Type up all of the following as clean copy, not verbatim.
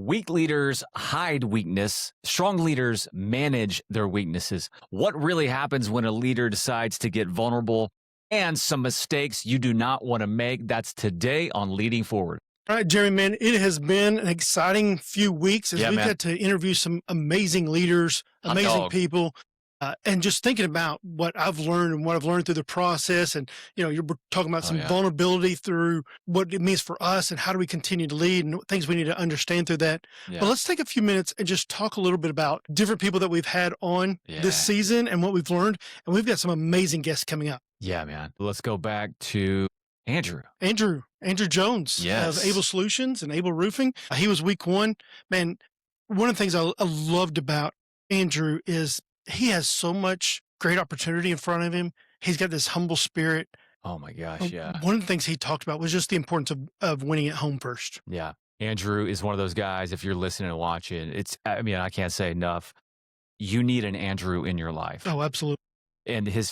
Weak leaders hide weakness. Strong leaders manage their weaknesses. What really happens when a leader decides to get vulnerable and some mistakes you do not want to make? That's today on Leading Forward. All right, Jeremy, man, it has been an exciting few weeks as we've got to interview some amazing leaders, amazing people. And just thinking about what I've learned and what I've learned through the process. And, you're talking about some vulnerability through what it means for us and how do we continue to lead and things we need to understand through that. But let's take a few minutes and just talk a little bit about different people that we've had on this season and what we've learned. And we've got some amazing guests coming up. Yeah, man. Let's go back to Andrew Jones of Able Solutions and Able Roofing. He was week one. Man, one of the things I loved about Andrew is he has so much great opportunity in front of him. He's got this humble spirit. Oh my gosh, yeah. One of the things he talked about was just the importance of winning at home first. Yeah. Andrew is one of those guys, if you're listening and watching, I can't say enough. You need an Andrew in your life. Oh, absolutely. And his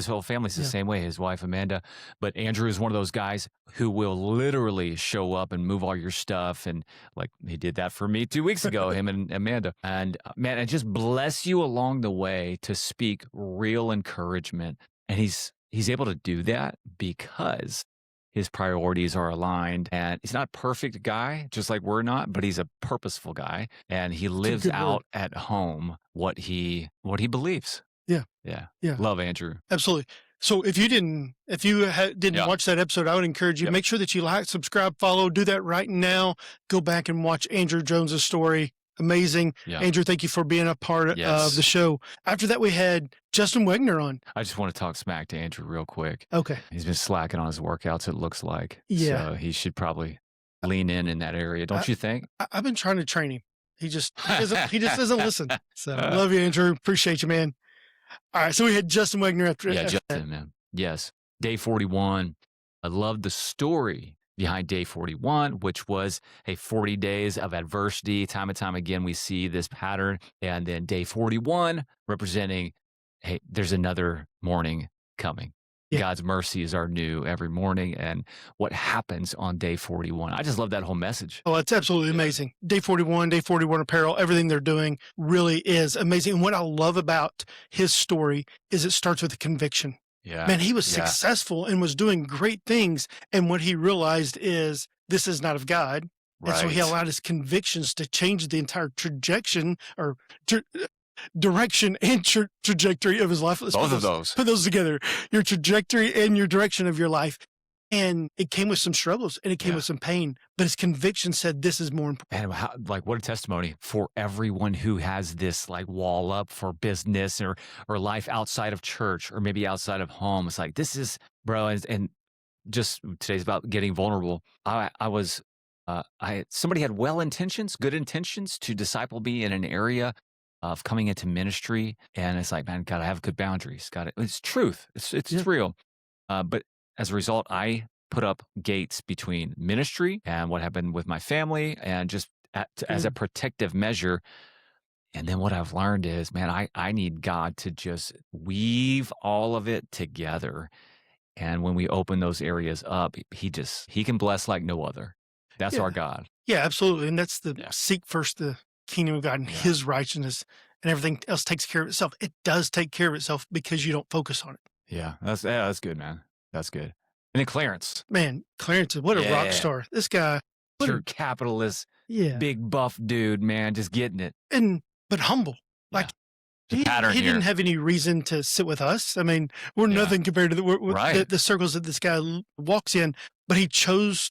whole family's the same way, his wife, Amanda. But Andrew is one of those guys who will literally show up and move all your stuff. And like he did that for me 2 weeks ago, him and Amanda. And man, and just bless you along the way to speak real encouragement. And he's able to do that because his priorities are aligned. And he's not a perfect guy, just like we're not, but he's a purposeful guy. And he lives out at home what he believes. Yeah. Love Andrew. Absolutely. So if you didn't watch that episode, I would encourage you, make sure that you like, subscribe, follow, do that right now. Go back and watch Andrew Jones's story. Amazing. Yeah. Andrew, thank you for being a part of the show. After that, we had Justin Wegner on. I just want to talk smack to Andrew real quick. Okay. He's been slacking on his workouts, it looks like. Yeah. So he should probably lean in that area, don't you think? I've been trying to train him. He just doesn't listen. So love you, Andrew. Appreciate you, man. All right, so we had Justin Wegner after. Yeah, Justin, man. Yes. Day 41. I love the story behind day 41, which was, 40 days of adversity. Time and time again, we see this pattern. And then day 41 representing, there's another morning coming. Yeah. God's mercies are new every morning. And what happens on day 41? I just love that whole message. Oh, it's absolutely amazing. Day 41 apparel, everything they're doing really is amazing. And what I love about his story is it starts with a conviction. Yeah. Man, he was successful and was doing great things. And what he realized is this is not of God. Right. And so he allowed his convictions to change the entire direction and trajectory of his life. Both of those. Put those together. Your trajectory and your direction of your life. And it came with some struggles and it came with some pain, but his conviction said this is more important. And what a testimony for everyone who has this wall up for business or life outside of church or maybe outside of home. It's like, this is, bro. And just today's about getting vulnerable. Somebody had good intentions to disciple me in an area of coming into ministry. And it's like, man, gotta have good boundaries. It's truth. It's real. But as a result, I put up gates between ministry and what happened with my family and just as a protective measure. And then what I've learned is, man, I need God to just weave all of it together. And when we open those areas up, he can bless like no other. That's our God. Yeah, absolutely. And that's seek first the kingdom of God and his righteousness, and everything else takes care of itself. It does take care of itself because you don't focus on it. Yeah, that's good, man. That's good. And then Clarence. Man, Clarence, what a rock star. This guy. Pure capitalist, big buff dude, man, just getting it. But humble. He didn't have any reason to sit with us. I mean, we're nothing compared to the circles that this guy walks in, but he chose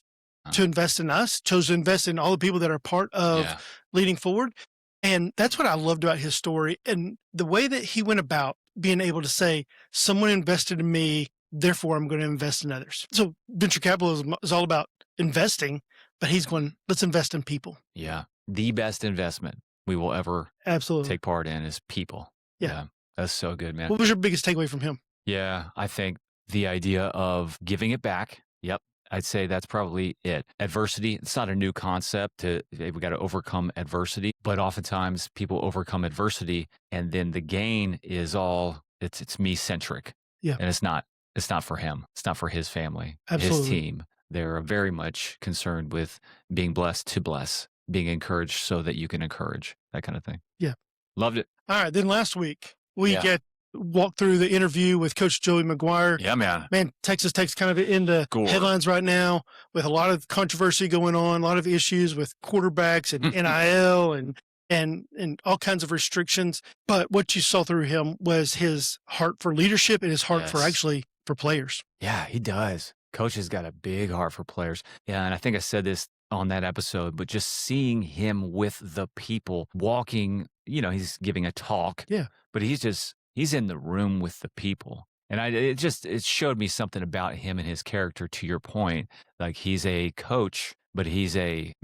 to invest in us, chose to invest in all the people that are part of Leading Forward. And that's what I loved about his story. And the way that he went about being able to say, someone invested in me, therefore I'm going to invest in others. So venture capitalism is all about investing, but he's going, let's invest in people. Yeah. The best investment we will ever take part in is people. Yeah. That's so good, man. What was your biggest takeaway from him? Yeah. I think the idea of giving it back. Yep. I'd say that's probably it. Adversity, it's not a new concept. We got to overcome adversity, but oftentimes people overcome adversity and then the gain is it's me-centric. Yeah. And it's not for him. It's not for his family, Absolutely. his team. They're very much concerned with being blessed to bless. being encouraged so that you can encourage, that kind of thing. Yeah. Loved it. All right. Then last week, we walked through the interview with Coach Joey McGuire. Yeah, man. Man, Texas Tech's kind of into headlines right now with a lot of controversy going on, a lot of issues with quarterbacks and NIL and all kinds of restrictions. But what you saw through him was his heart for leadership and his heart for players. Yeah, he does. Coach has got a big heart for players. Yeah, and I think I said this on that episode, but just seeing him with the people walking, he's giving a talk. Yeah. But he's in the room with the people. And it showed me something about him and his character, to your point. Like, he's a coach, but he's about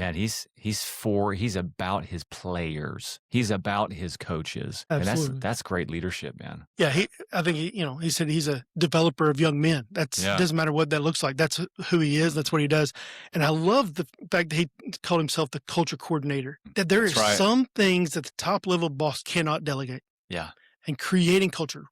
his players. He's about his coaches. Absolutely. And that's great leadership, man. Yeah, I think he said he's a developer of young men. Doesn't matter what that looks like. That's who he is. That's what he does. And I love the fact that he called himself the culture coordinator. That there are some things that the top level boss cannot delegate. Yeah. And creating culture,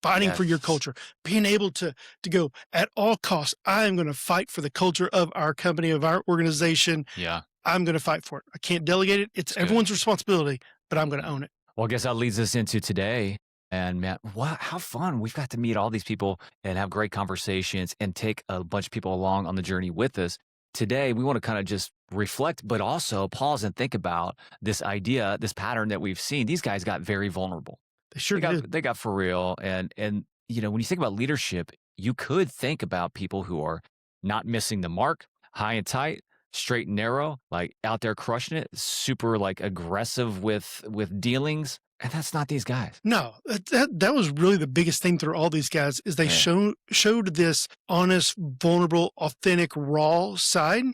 fighting for your culture, being able to go at all costs. I am going to fight for the culture of our company, of our organization. Yeah. I'm going to fight for it. I can't delegate it. It's everyone's responsibility, but I'm going to own it. Well, I guess that leads us into today. And Matt, how fun. We've got to meet all these people and have great conversations and take a bunch of people along on the journey with us. Today, we want to kind of just reflect, but also pause and think about this idea, this pattern that we've seen. These guys got very vulnerable. They sure did. They got for real. And when you think about leadership, you could think about people who are not missing the mark, high and tight, straight and narrow, like out there crushing it, super like aggressive with dealings. And that's not these guys. No, that was really the biggest thing through all these guys is they showed this honest, vulnerable, authentic, raw side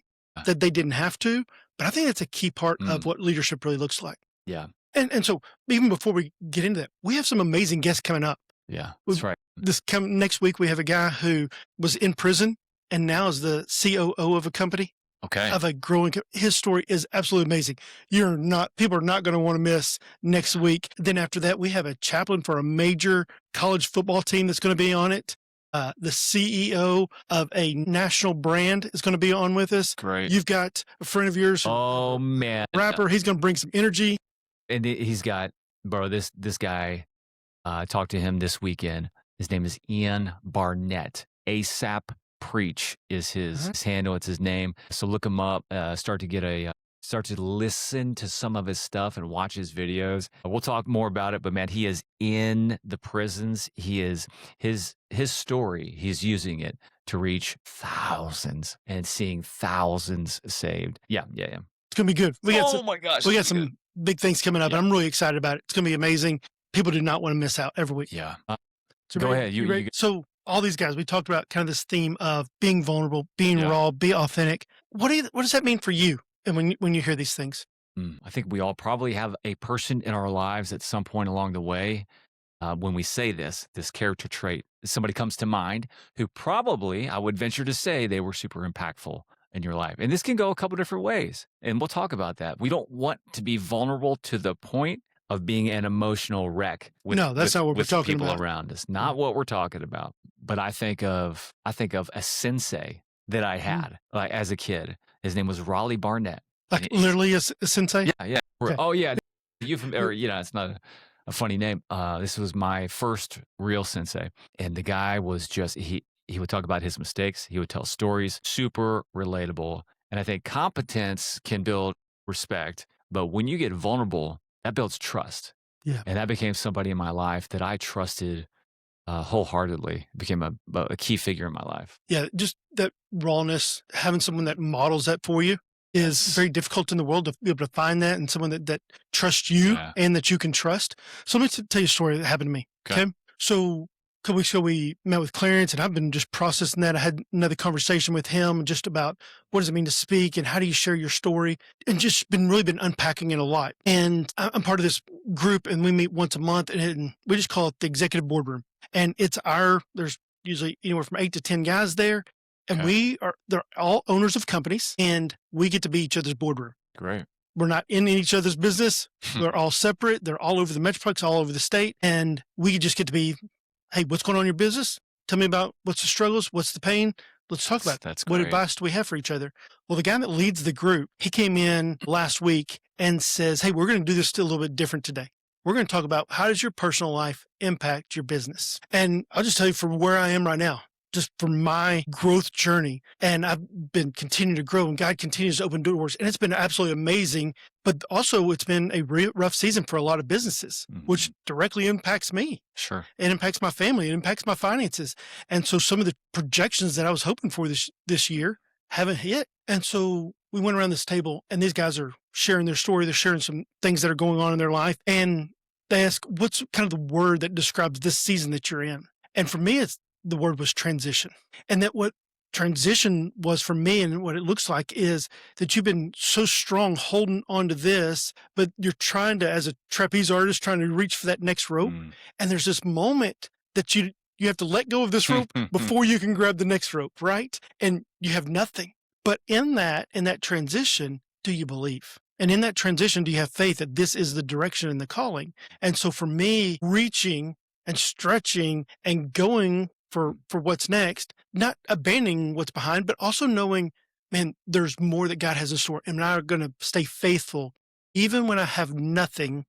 that they didn't have to. But I think that's a key part of what leadership really looks like. Yeah. And so even before we get into that, we have some amazing guests coming up. Yeah, that's right. Next week, we have a guy who was in prison and now is the COO of a company. Okay. Of a growing, his story is absolutely amazing. People are not going to want to miss next week. Then after that, we have a chaplain for a major college football team that's going to be on it. The CEO of a national brand is going to be on with us. Great. You've got a friend of yours. Oh, man. Rapper. He's going to bring some energy. And he's got, this guy, talked to him this weekend. His name is Ian Barnett. ASAP Preach is his handle. It's his name. So look him up, start to listen to some of his stuff and watch his videos. We'll talk more about it, but man, he is in the prisons. He is his story. He's using it to reach thousands and seeing thousands saved. Yeah. It's going to be good. My gosh. We got some big things coming up, and I'm really excited about it. It's going to be amazing. People do not want to miss out every week. Yeah. So go ahead. You So all these guys, we talked about kind of this theme of being vulnerable, being raw, be authentic. What does that mean for you? And when you hear these things? I think we all probably have a person in our lives at some point along the way. When we say this character trait, somebody comes to mind who probably, I would venture to say, they were super impactful in your life. And this can go a couple different ways. And we'll talk about that. We don't want to be vulnerable to the point of being an emotional wreck with, not what we're talking people about. Around us. Not what we're talking about. But I think of a sensei that I had like as a kid. His name was Raleigh Barnett. Like literally a sensei? Yeah. Okay. Oh yeah. It's not a funny name. This was my first real sensei. And the guy was just he would talk about his mistakes. He would tell stories, super relatable. And I think competence can build respect. But when you get vulnerable, that builds trust. Yeah. And that became somebody in my life that I trusted wholeheartedly. It became a key figure in my life. Yeah. Just that rawness, having someone that models that for you is very difficult in the world to be able to find that and someone that trusts you and that you can trust. So let me tell you a story that happened to me. Okay. So a couple weeks ago, we met with Clarence, and I've been just processing that. I had another conversation with him just about what does it mean to speak and how do you share your story, and just really been unpacking it a lot. And I'm part of this group, and we meet once a month, and we just call it the executive boardroom. And there's usually anywhere from 8 to 10 guys there, and they're all owners of companies, and we get to be each other's boardroom. Great. We're not in each other's business. They're all separate. They're all over the Metroplex, all over the state, and we just get to be, hey, what's going on in your business? Tell me about what's the struggles, what's the pain, Let's talk about that's what great. advice do we have for each other? Well, the guy that leads the group, he came in last week and says, hey, we're going to do this still a little bit different today. We're going to talk about how does your personal life impact your business? And I'll just tell you from where I am right now, just from my growth journey. And I've been continuing to grow and God continues to open doors. And it's been absolutely amazing. But also it's been a rough season for a lot of businesses, which directly impacts me. Sure. It impacts my family. It impacts my finances. And so some of the projections that I was hoping for this year haven't hit. And so we went around this table and these guys are sharing their story. They're sharing some things that are going on in their life. And they ask, what's kind of the word that describes this season that you're in? And for me, the word was transition. And that what transition was for me and what it looks like is that you've been so strong holding on to this, but you're trying to, as a trapeze artist, trying to reach for that next rope. And there's this moment that you have to let go of this rope before you can grab the next rope, right? And you have nothing. But in that transition, do you believe? And in that transition, do you have faith that this is the direction and the calling? And so for me, reaching and stretching and going for what's next, not abandoning what's behind, but also knowing, man, there's more that God has in store. And I'm going to stay faithful even when I have nothing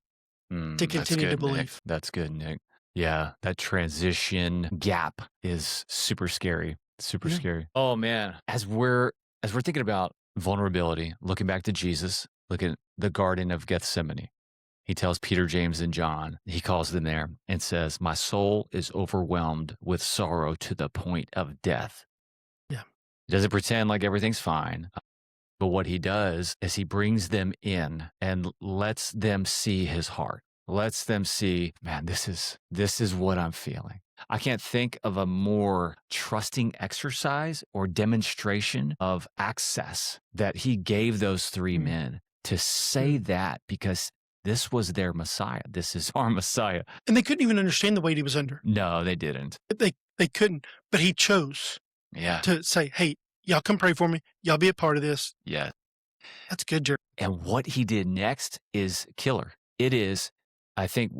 to continue to believe. Nick. That's good, Nick. Yeah, that transition gap is super scary. Super scary. Oh man, as we're thinking about vulnerability, looking back to Jesus, look at the Garden of Gethsemane. He tells Peter, James, and John, he calls them there and says, my soul is overwhelmed with sorrow to the point of death. Yeah. He doesn't pretend like everything's fine. But what he does is he brings them in and lets them see his heart, lets them see, man, this is what I'm feeling. I can't think of a more trusting exercise or demonstration of access that he gave those three men to say that, because this was their Messiah. This is our Messiah. And they couldn't even understand the weight he was under. No, they didn't. They couldn't, but he chose to say, hey, y'all come pray for me. Y'all be a part of this. Yeah. That's good, Jerry. And what he did next is killer. It is, I think,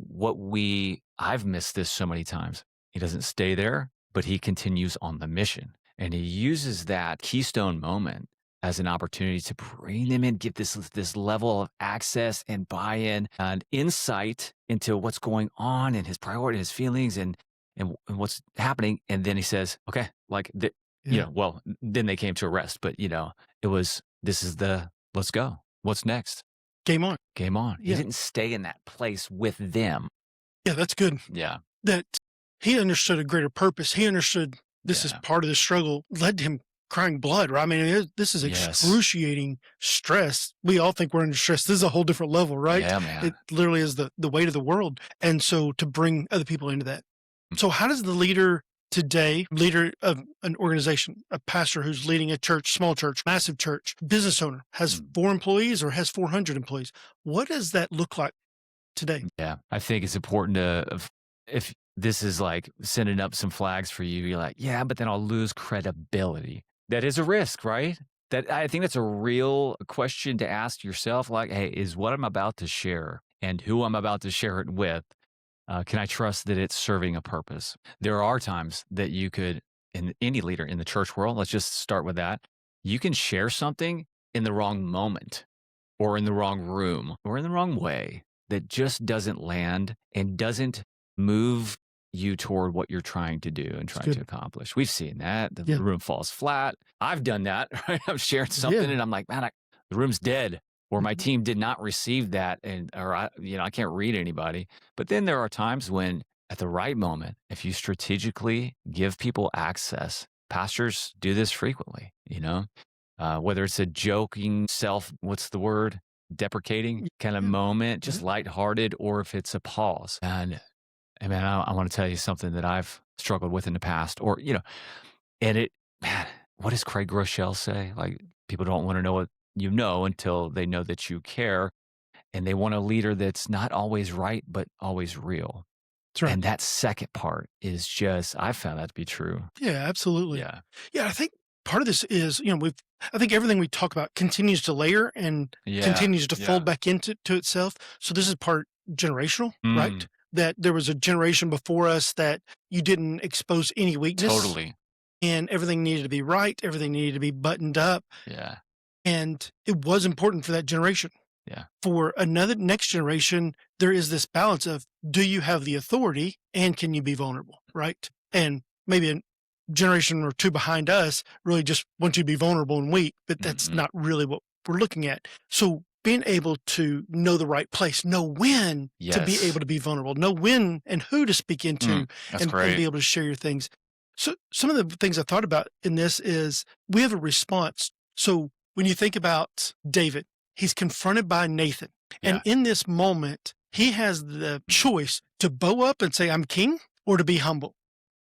I've missed this so many times. He doesn't stay there, but he continues on the mission. And he uses that keystone moment as an opportunity to bring them in, give this level of access and buy-in and insight into what's going on and his priority, his feelings, and what's happening. And then he says, okay, then they came to a rest. But, let's go. What's next? Game on. Game on. Yeah. He didn't stay in that place with them. Yeah, that's good. Yeah. That he understood a greater purpose. He understood this is part of the struggle, led to him crying blood, right? I mean, this is excruciating stress. We all think we're under stress. This is a whole different level, right? Yeah, man. It literally is the weight of the world. And so to bring other people into that. So how does the leader today, leader of an organization, a pastor who's leading a church, small church, massive church, business owner, has 4 employees or has 400 employees, what does that look like today? Yeah, I think it's important if this is like sending up some flags for you, you're like, yeah, but then I'll lose credibility. That is a risk, right? I think that's a real question to ask yourself. Like, hey, is what I'm about to share and who I'm about to share it with, can I trust that it's serving a purpose? There are times that you could, in any leader in the church world, let's just start with that. You can share something in the wrong moment or in the wrong room or in the wrong way that just doesn't land and doesn't move you toward what you're trying to do and trying to accomplish. We've seen that. The room falls flat. I've done that, right? I've shared something and I'm like, man, the room's dead, or my team did not receive that. Or I can't read anybody. But then there are times when at the right moment, if you strategically give people access, pastors do this frequently, whether it's a joking deprecating kind of moment, just lighthearted, or if it's a pause. And man, I want to tell you something that I've struggled with in the past, what does Craig Groeschel say? Like, people don't want to know what you know until they know that you care. And they want a leader that's not always right, but always real. That's right. And that second part is I found that to be true. Yeah, absolutely. Yeah. Yeah, I think part of this is, I think everything we talk about continues to layer and continues to fold back into itself. So this is part generational, right? That there was a generation before us that you didn't expose any weakness. Totally. and everything needed to be right. Everything needed to be buttoned up. Yeah. And it was important for that generation. Yeah. For another next generation, there is this balance of, do you have the authority and can you be vulnerable? Right. And maybe a generation or two behind us really just want you to be vulnerable and weak, but that's not really what we're looking at. So being able to know the right place, know when to be able to be vulnerable, know when and who to speak into, and be able to share your things. So some of the things I thought about in this is we have a response. So when you think about David, he's confronted by Nathan. And in this moment, he has the choice to bow up and say, I'm king, or to be humble.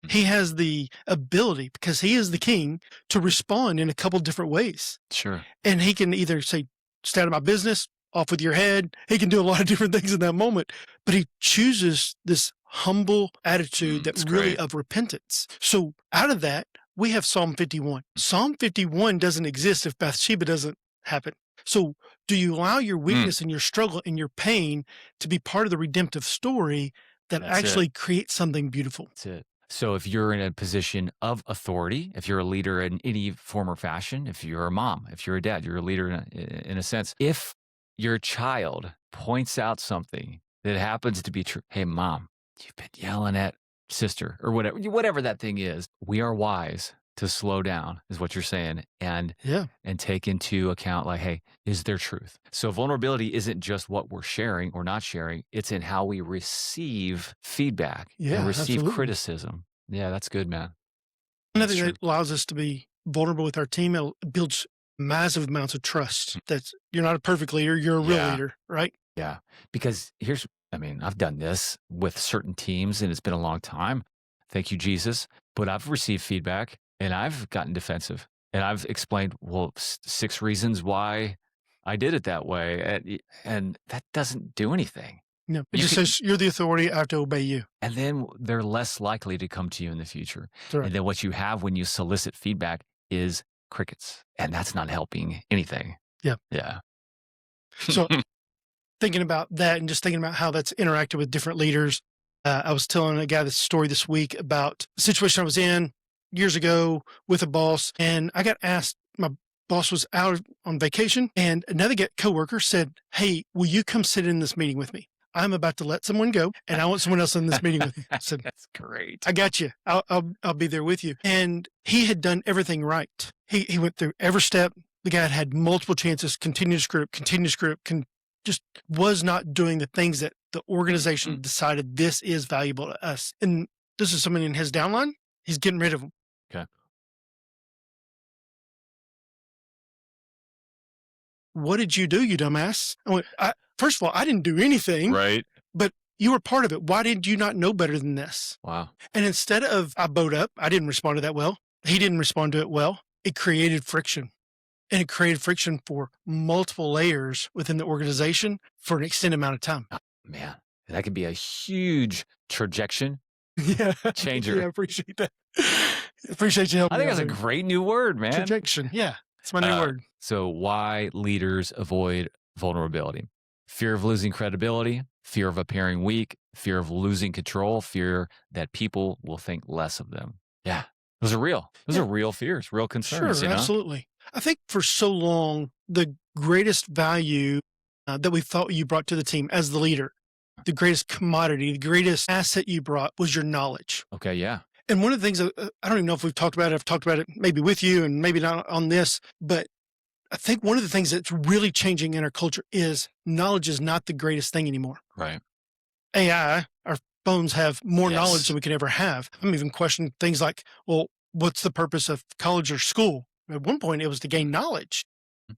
He has the ability, because he is the king, to respond in a couple different ways. Sure. And he can either say, stay out of my business, off with your head. He can do a lot of different things in that moment, but he chooses this humble attitude that really of repentance. So out of that, we have Psalm 51. Psalm 51 doesn't exist if Bathsheba doesn't happen. So do you allow your weakness and your struggle and your pain to be part of the redemptive story that actually creates something beautiful? That's it. So if you're in a position of authority, if you're a leader in any form or fashion, if you're a mom, if you're a dad, you're a leader in a sense. If your child points out something that happens to be true, hey, mom, you've been yelling at sister or whatever that thing is, we are wise to slow down, is what you're saying, and take into account, like, hey, is there truth? So vulnerability isn't just what we're sharing or not sharing, it's in how we receive feedback and receive criticism. Yeah, that's good, man. Another thing that allows us to be vulnerable with our team, it builds massive amounts of trust. That's, you're not a perfect leader, you're a real leader, right? Yeah, because I've done this with certain teams and it's been a long time. Thank you, Jesus. But I've received feedback and I've gotten defensive and I've explained, 6 reasons why I did it that way. And that doesn't do anything. No, it just says you're the authority, I have to obey you. And then they're less likely to come to you in the future. Right. And then what you have when you solicit feedback is crickets. And that's not helping anything. Yeah. Yeah. So thinking about that and just thinking about how that's interacted with different leaders. I was telling a guy this story this week about a situation I was in years ago with a boss, and I got asked, my boss was out on vacation, and another coworker said, hey, will you come sit in this meeting with me? I'm about to let someone go, and I want someone else in this meeting with me. I said, that's great. I got you. I'll be there with you. And he had done everything right. He went through every step. The guy had multiple chances, continue script, just was not doing the things that the organization decided this is valuable to us. And this is someone in his downline. He's getting rid of them. Okay. What did you do, you dumbass? I went, first of all, I didn't do anything. Right. But you were part of it. Why did you not know better than this? Wow. And instead of, I bowed up, I didn't respond to that well. He didn't respond to it well. It created friction. And it created friction for multiple layers within the organization for an extended amount of time. Oh, man, that could be a huge trajectory changer. Yeah, I appreciate that. Appreciate you helping me. I think that's a great new word, man. Trajectory. Yeah, it's my new word. So why leaders avoid vulnerability? Fear of losing credibility, fear of appearing weak, fear of losing control, fear that people will think less of them. Yeah, those are real. Those are real fears, real concerns. Sure, absolutely. I think for so long, the greatest value that we thought you brought to the team as the leader, the greatest commodity, the greatest asset you brought was your knowledge. Okay, yeah. And one of the things, I don't even know if we've talked about it, I've talked about it maybe with you and maybe not on this, but I think one of the things that's really changing in our culture is knowledge is not the greatest thing anymore. Right. AI, our phones have more knowledge than we could ever have. I'm even questioning things like, well, what's the purpose of college or school? At one point, it was to gain knowledge,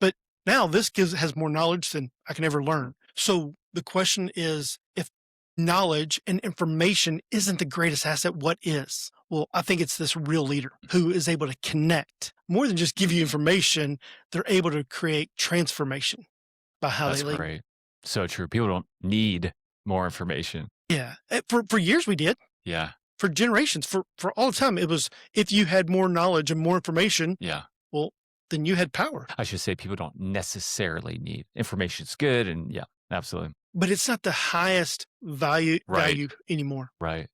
but now this has more knowledge than I can ever learn. So the question is, if knowledge and information isn't the greatest asset, what is? Well, I think it's this real leader who is able to connect more than just give you information. They're able to create transformation by how they lead. That's great. So true. People don't need more information. Yeah. For years we did. Yeah. For generations, for all the time, it was if you had more knowledge and more information. Yeah. Well, then you had power. I should say people don't necessarily need information's good, and yeah, absolutely. But it's not the highest value anymore. Right.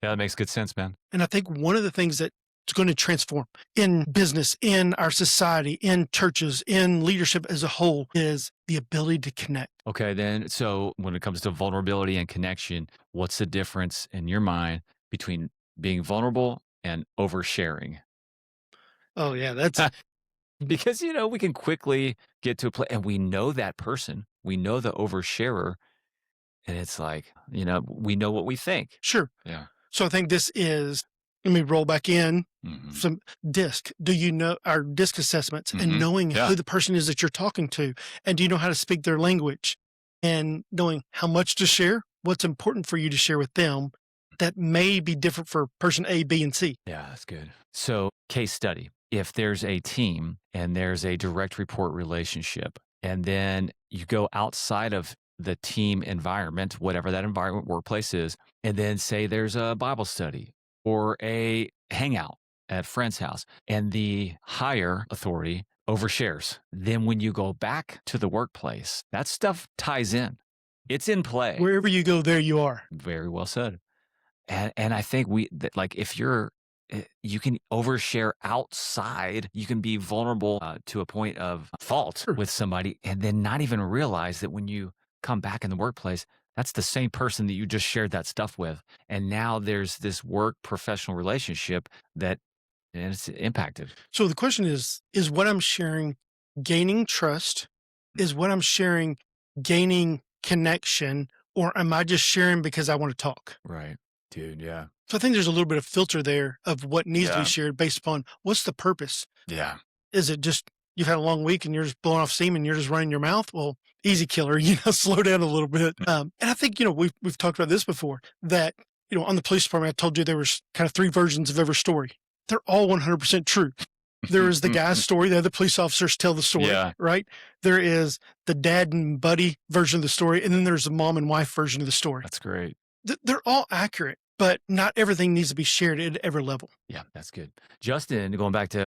Yeah, that makes good sense, man. And I think one of the things that going to transform in business, in our society, in churches, in leadership as a whole is the ability to connect. Okay, then, so when it comes to vulnerability and connection, what's the difference in your mind between being vulnerable and oversharing? Oh, yeah, that's because, we can quickly get to a place and we know that person, we know the oversharer, and it's like, we know what we think. Sure. Yeah. So I think this is, let me roll back in some DISC. Do you know our DISC assessments and knowing who the person is that you're talking to? And do you know how to speak their language? And knowing how much to share, what's important for you to share with them that may be different for person A, B, and C. Yeah, that's good. So case study, if there's a team and there's a direct report relationship, and then you go outside of the team environment, whatever that environment, workplace is, and then say there's a Bible study or a hangout at friend's house, and the higher authority overshares. Then when you go back to the workplace, that stuff ties in. It's in play. Wherever you go, there you are. Very well said. And I think if you can overshare outside, you can be vulnerable to a point of fault with somebody, and then not even realize that when you come back in the workplace, that's the same person that you just shared that stuff with. And now there's this work professional relationship and it's impacted. So the question is what I'm sharing gaining trust? Is what I'm sharing gaining connection? Or am I just sharing because I want to talk? Right. Dude, yeah. So I think there's a little bit of filter there of what needs to be shared based upon what's the purpose? Yeah. Is it just you've had a long week and you're just blowing off steam and you're just running your mouth? Well, easy killer, slow down a little bit. And I think, we've talked about this before that, on the police department, I told you there was kind of 3 versions of every story. They're all 100% true. There is the guy's story. The other police officers tell the story, right? There is the dad and buddy version of the story. And then there's the mom and wife version of the story. That's great. They're all accurate, but not everything needs to be shared at every level. Yeah, that's good. Justin, going back to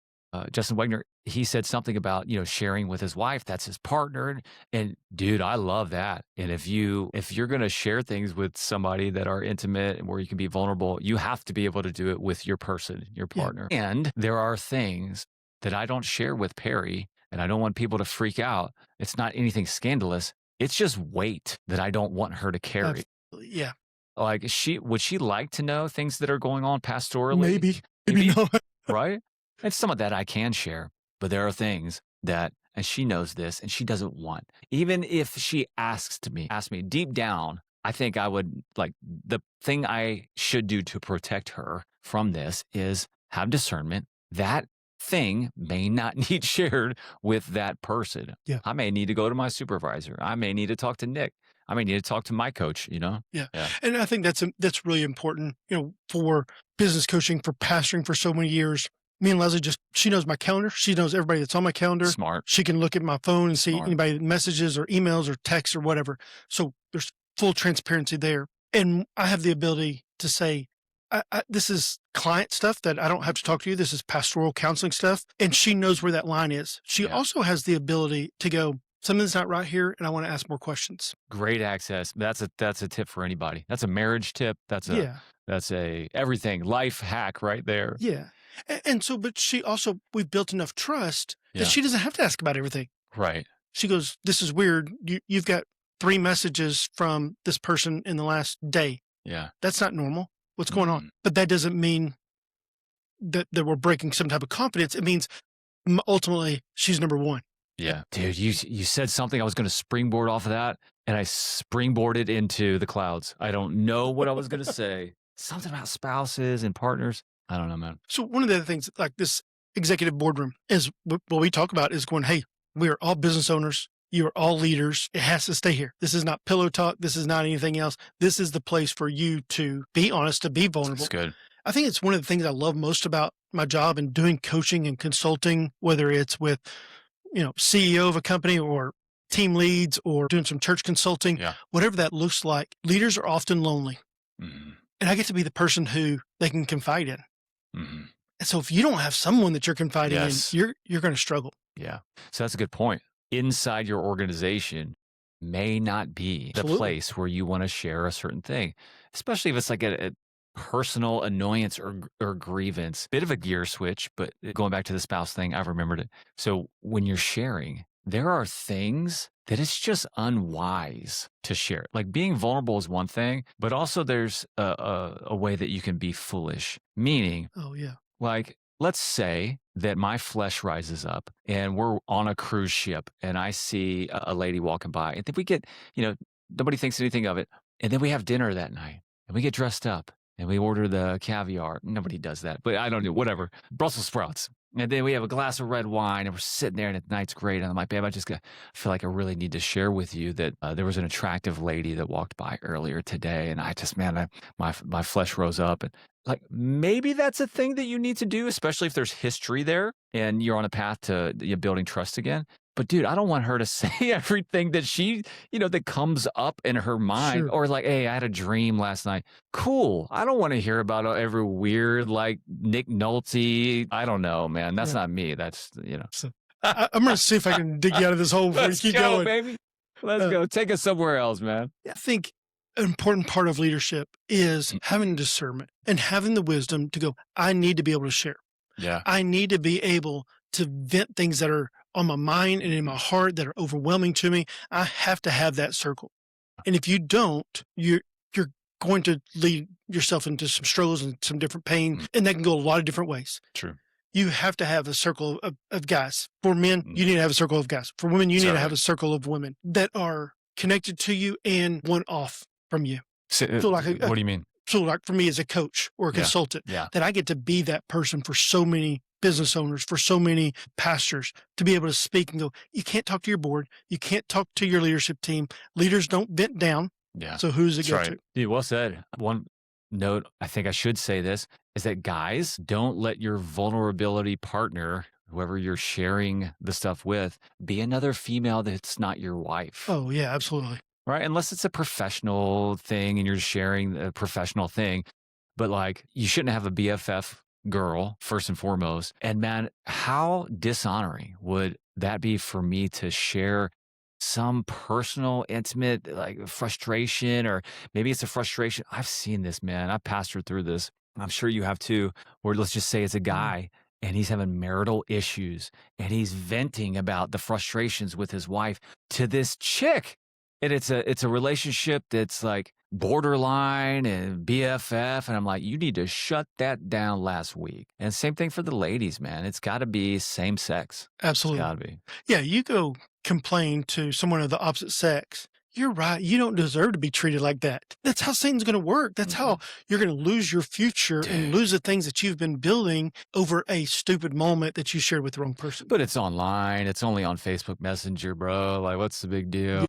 Justin Wegner, he said something about, sharing with his wife. That's his partner. And dude, I love that. And if you're going to share things with somebody that are intimate and where you can be vulnerable, you have to be able to do it with your person, your partner. Yeah. And there are things that I don't share with Perry, and I don't want people to freak out. It's not anything scandalous. It's just weight that I don't want her to carry. Yeah. Like would she like to know things that are going on pastorally? Maybe not. Right? And some of that I can share, but there are things that, and she knows this, and she doesn't want. Even if she asks me deep down, I think I would, like, the thing I should do to protect her from this is have discernment. That thing may not need shared with that person. Yeah. I may need to go to my supervisor. I may need to talk to Nick. I may need to talk to my coach, Yeah. And I think that's really important, for business coaching, for pastoring for so many years. Me and Leslie she knows my calendar. She knows everybody that's on my calendar. Smart. She can look at my phone and see anybody messages or emails or texts or whatever. So there's full transparency there. And I have the ability to say, this is client stuff that I don't have to talk to you. This is pastoral counseling stuff. And she knows where that line is. She also has the ability to go, something's not right here, and I want to ask more questions. Great access. That's a tip for anybody. That's a marriage tip. That's a everything life hack right there. Yeah. And so, but we've built enough trust that she doesn't have to ask about everything. Right. She goes, this is weird. You've got 3 messages from this person in the last day. Yeah. That's not normal. What's going on? But that doesn't mean that we're breaking some type of confidence. It means ultimately she's number 1. Yeah. Dude, you said something. I was going to springboard off of that, and I springboarded into the clouds. I don't know what I was going to say. Something about spouses and partners. I don't know, man. So one of the other things, like this executive boardroom, is what we talk about is going, hey, we are all business owners. You are all leaders. It has to stay here. This is not pillow talk. This is not anything else. This is the place for you to be honest, to be vulnerable. That's good. I think it's one of the things I love most about my job and doing coaching and consulting, whether it's with, CEO of a company or team leads or doing some church consulting, whatever that looks like. Leaders are often lonely. Mm-hmm. And I get to be the person who they can confide in. Mm-hmm. And so if you don't have someone that you're confiding in, you're going to struggle. Yeah. So that's a good point. Inside your organization may not be the place where you want to share a certain thing, especially if it's like personal annoyance or grievance. Bit of a gear switch, but going back to the spouse thing, I've remembered it. So when you're sharing, there are things that it's just unwise to share. Like being vulnerable is one thing, but also there's a way that you can be foolish. Meaning, oh yeah, like let's say that my flesh rises up and we're on a cruise ship and I see a lady walking by and then we get, nobody thinks anything of it. And then we have dinner that night and we get dressed up and we order the caviar. Nobody does that, but I don't know, whatever. Brussels sprouts. And then we have a glass of red wine and we're sitting there and the night's great. And I'm like, babe, I feel like I really need to share with you that there was an attractive lady that walked by earlier today. And I just, man, my flesh rose up. And like, maybe that's a thing that you need to do, especially if there's history there and you're on a path to building trust again. But dude, I don't want her to say everything that she, that comes up in her mind. Sure. Or like, hey, I had a dream last night. Cool. I don't want to hear about every weird, like Nick Nolte. I don't know, man. That's not me. That's, So, I'm going to see if I can dig you out of this hole before you keep going. Baby. Let's go. Take us somewhere else, man. I think an important part of leadership is having discernment and having the wisdom to go, I need to be able to share. Yeah. I need to be able to vent things that are on my mind and in my heart that are overwhelming to me. I have to have that circle. And if you don't, you're going to lead yourself into some struggles and some different pain, and that can go a lot of different ways. True. You have to have a circle of guys. For men, you need to have a circle of guys. For women, you need to have a circle of women that are connected to you and one off from you. So like what do you mean? So like for me as a coach or a consultant, that I get to be that person for so many business owners, for so many pastors, to be able to speak and go, you can't talk to your board. You can't talk to your leadership team. Leaders don't vent down. Yeah. So who's it go to? Dude, well said. One note, I think I should say this, is that guys, don't let your vulnerability partner, whoever you're sharing the stuff with, be another female that's not your wife. Oh, yeah, absolutely. Right? Unless it's a professional thing and you're sharing a professional thing. But like, you shouldn't have a BFF girl, first and foremost. And man, how dishonoring would that be for me to share some personal, intimate, like frustration, or maybe it's a frustration. I've seen this, man. I've pastored through this. I'm sure you have too. Or let's just say it's a guy and he's having marital issues and he's venting about the frustrations with his wife to this chick. And it's a relationship that's like borderline and BFF. And I'm like, you need to shut that down last week. And same thing for the ladies, man. It's got to be same sex. Absolutely. It's got to be. Yeah, you go complain to someone of the opposite sex. You're right. You don't deserve to be treated like that. That's how Satan's going to work. That's how you're going to lose your future and lose the things that you've been building over a stupid moment that you shared with the wrong person. But it's online. It's only on Facebook Messenger, bro. Like, what's the big deal?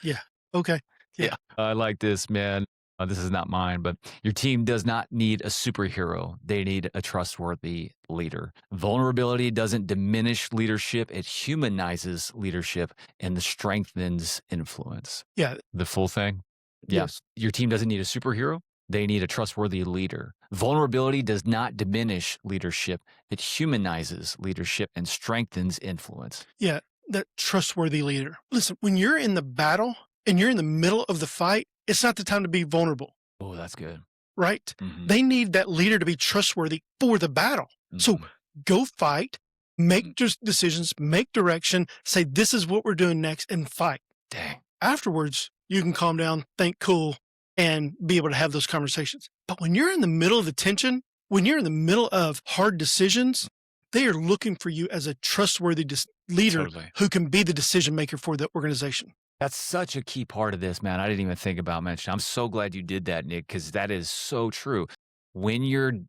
Yeah. Okay. Yeah. I like this, man. This is not mine, but your team does not need a superhero. They need a trustworthy leader. Vulnerability doesn't diminish leadership. It humanizes leadership and strengthens influence. Yeah. The full thing. Yeah. Yes. Your team doesn't need a superhero. They need a trustworthy leader. Vulnerability does not diminish leadership. It humanizes leadership and strengthens influence. Yeah. That trustworthy leader. Listen, when you're in the battle and you're in the middle of the fight, it's not the time to be vulnerable. Oh, that's good. Right? Mm-hmm. They need that leader to be trustworthy for the battle. Mm-hmm. So go fight, make decisions, make direction, say, this is what we're doing next, and fight. Dang. Afterwards, you can calm down, think cool, and be able to have those conversations. But when you're in the middle of the tension, when you're in the middle of hard decisions, they are looking for you as a trustworthy leader who can be the decision maker for the organization. That's such a key part of this, man. I didn't even think about mentioning. I'm so glad you did that, Nick, because that is so true. When you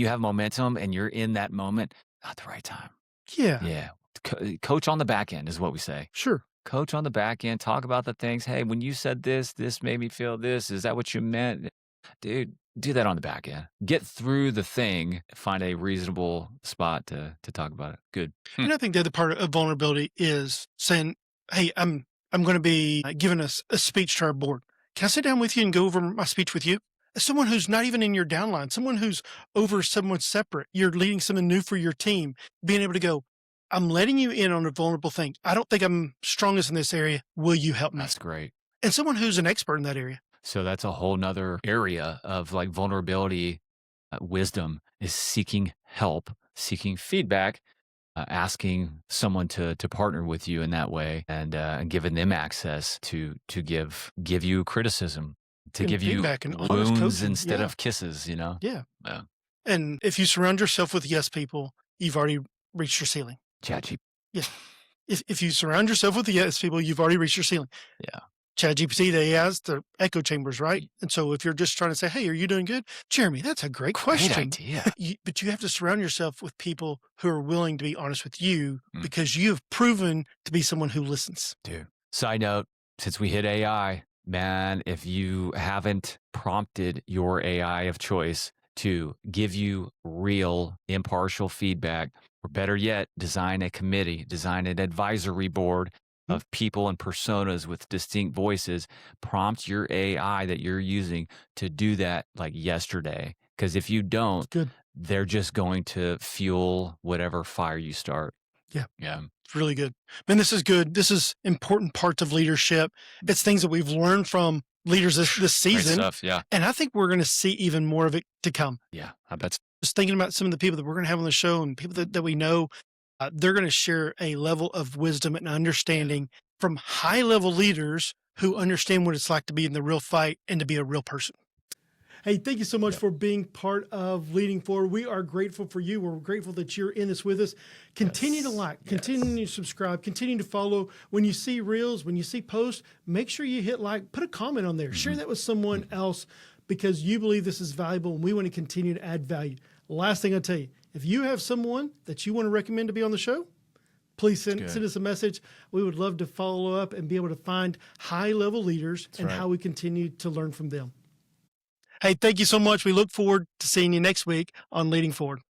have momentum and you're in that moment, not the right time. Yeah. Yeah. Coach on the back end is what we say. Sure. Coach on the back end. Talk about the things. Hey, when you said this made me feel this. Is that what you meant? Dude, do that on the back end. Get through the thing. Find a reasonable spot to talk about it. Good. And I think the other part of vulnerability is saying, hey, I'm going to be giving a speech to our board. Can I sit down with you and go over my speech with you? As someone who's not even in your downline, someone who's over someone separate, you're leading something new for your team, being able to go, I'm letting you in on a vulnerable thing. I don't think I'm strongest in this area. Will you help me? That's great. And someone who's an expert in that area. So that's a whole nother area of like vulnerability, wisdom is seeking help, seeking feedback, asking someone to partner with you in that way, and giving them access to give you criticism, to And give you feedback and honest wounds coaching. instead Yeah. of kisses, you know? Yeah. Yeah. And if you surround yourself with yes people, you've already reached your ceiling. ChatGPT. Yeah. If you surround yourself with the yes people, you've already reached your ceiling. Yeah. ChatGPT, they has the echo chambers, right? And so if you're just trying to say, hey, are you doing good? Jeremy, that's a great question. Idea. But you have to surround yourself with people who are willing to be honest with you Mm. because you have proven to be someone who listens. Dude. Side note, since we hit AI, man, if you haven't prompted your AI of choice to give you real impartial feedback, or better yet, design a committee, design an advisory board of people and personas with distinct voices, prompt your AI that you're using to do that like yesterday. Because if you don't, Good. they're just going to fuel whatever fire you start. Yeah. Yeah. It's really good. Man, this is good. This is important parts of leadership. It's things that we've learned from leaders this season. Great stuff, yeah. And I think we're going to see even more of it to come. Yeah, I bet. Just thinking about some of the people that we're going to have on the show and people that we know, they're going to share a level of wisdom and understanding from high-level leaders who understand what it's like to be in the real fight and to be a real person. Hey, thank you so much for being part of Leading Forward. We are grateful for you. We're grateful that you're in this with us. Continue to like, continue to subscribe, continue to follow. When you see reels, when you see posts, make sure you hit like, put a comment on there. Share that with someone else because you believe this is valuable and we want to continue to add value. Last thing I'll tell you, if you have someone that you want to recommend to be on the show, please send us a message. We would love to follow up and be able to find high-level leaders how we continue to learn from them. Hey, thank you so much. We look forward to seeing you next week on Leading Forward.